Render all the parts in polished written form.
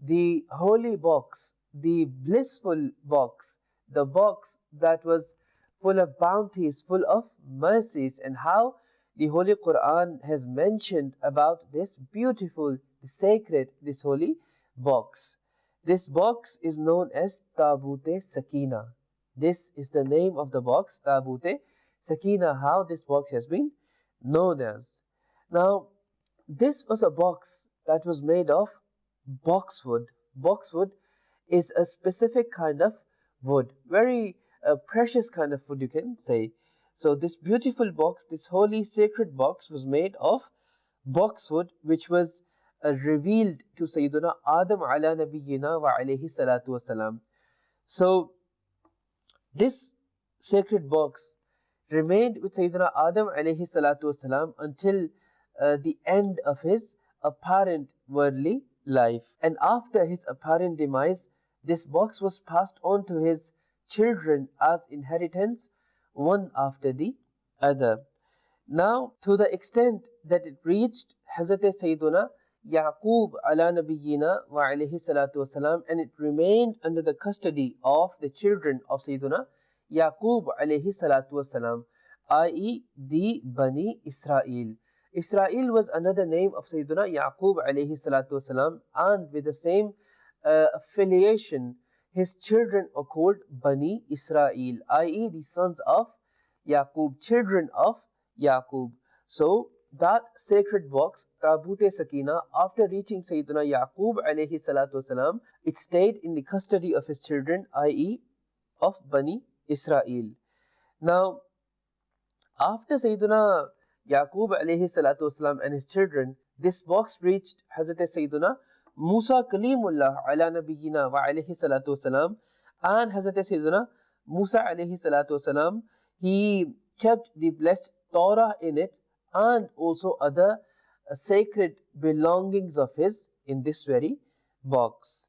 the holy box, the blissful box, the box that was full of bounties, full of mercies, and how the Holy Quran has mentioned about this beautiful, sacred, this holy box. This box is known as Tabute Sakina. This is the name of the box, Tabute Sakina, how this box has been known as. Now, this was a box that was made of boxwood. Boxwood is a specific kind of wood, very precious kind of wood, you can say. So this beautiful box, this holy sacred box, was made of boxwood, which was revealed to Sayyiduna Adam ala nabiyyina wa alayhi salatu wasalam. So this sacred box remained with Sayyiduna Adam alayhi salatu wasalam until the end of his apparent worldly life. And after his apparent demise, this box was passed on to his children as inheritance, one after the other. Now, to the extent that it reached Hazrat Sayyiduna Yaqub ala nabiyyina wa alayhi salatu wasalam, and it remained under the custody of the children of Sayyiduna Yaqub alayhi salatu wasalam, i.e. the Bani Israel. Israel was another name of Sayyiduna Yaqub alayhi salatu wasalam, and with the same affiliation, his children are called Bani Israel, i.e. the sons of Yaqub, children of Yaqub. So that sacred box, Tabute Sakina, after reaching Sayyiduna Yaqub alayhi salatu wasalam, it stayed in the custody of his children, i.e. of Bani Israel. Now, after Sayyiduna Yaqub alayhi salatu wasalam and his children, this box reached Hazrat Sayyiduna Musa Kalimullah ala nabiyyina wa alayhi salatu wasalam, and Hazrat Sayyiduna Musa alayhi salatu wasalam, he kept the blessed Torah in it and also other sacred belongings of his in this very box.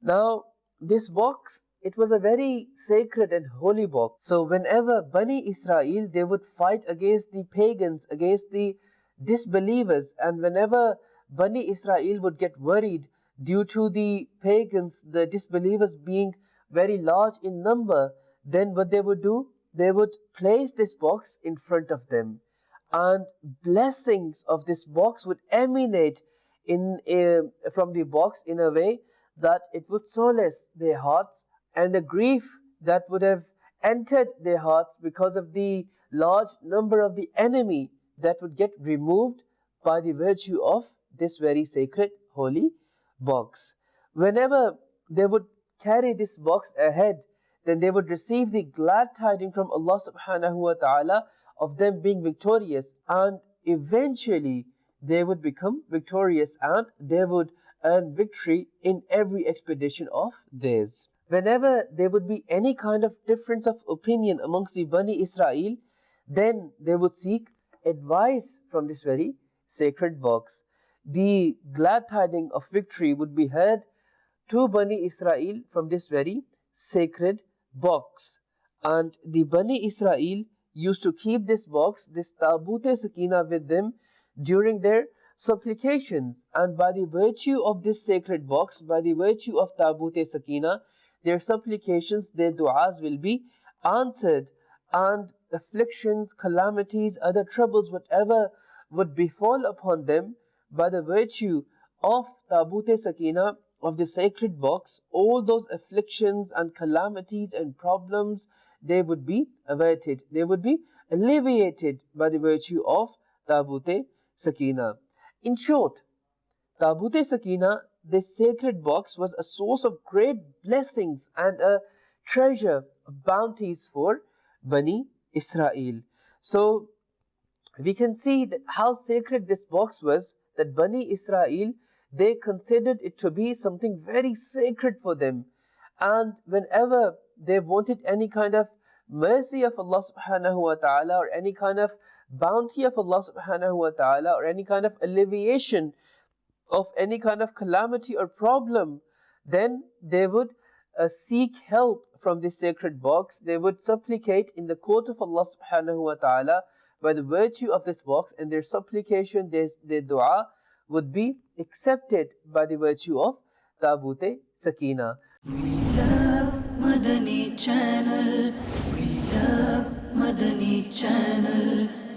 Now, this box, it was a very sacred and holy box. So whenever Bani Israel, they would fight against the pagans, against the disbelievers, and whenever Bani Israel would get worried due to the pagans, the disbelievers being very large in number, then what they would do, they would place this box in front of them, and blessings of this box would emanate from the box in a way that it would solace their hearts, and the grief that would have entered their hearts because of the large number of the enemy, that would get removed by the virtue of this very sacred holy box. Whenever they would carry this box ahead, then they would receive the glad tidings from Allah subhanahu wa ta'ala of them being victorious, and eventually they would become victorious and they would earn victory in every expedition of theirs. Whenever there would be any kind of difference of opinion amongst the Bani Israel, then they would seek advice from this very sacred box. The glad tidings of victory would be heard to Bani Israel from this very sacred box. And the Bani Israel used to keep this box, this Tabute Sakina, with them during their supplications. And by the virtue of this sacred box, by the virtue of Tabute Sakina, their supplications, their du'as will be answered, and afflictions, calamities, other troubles, whatever would befall upon them, by the virtue of Tabute Sakina, of the sacred box, all those afflictions and calamities and problems, they would be averted, they would be alleviated by the virtue of Tabute Sakina. In short, Tabute Sakina, this sacred box, was a source of great blessings and a treasure of bounties for Bani Israel. So we can see that how sacred this box was, that Bani Israel, they considered it to be something very sacred for them. And whenever they wanted any kind of mercy of Allah subhanahu wa ta'ala, or any kind of bounty of Allah subhanahu wa ta'ala, or any kind of alleviation of any kind of calamity or problem, then they would seek help from this sacred box. They would supplicate in the court of Allah subhanahu wa ta'ala by the virtue of this box, and their supplication, their dua would be accepted by the virtue of Taboote Sakina. We love Madani Channel. We love Madani Channel.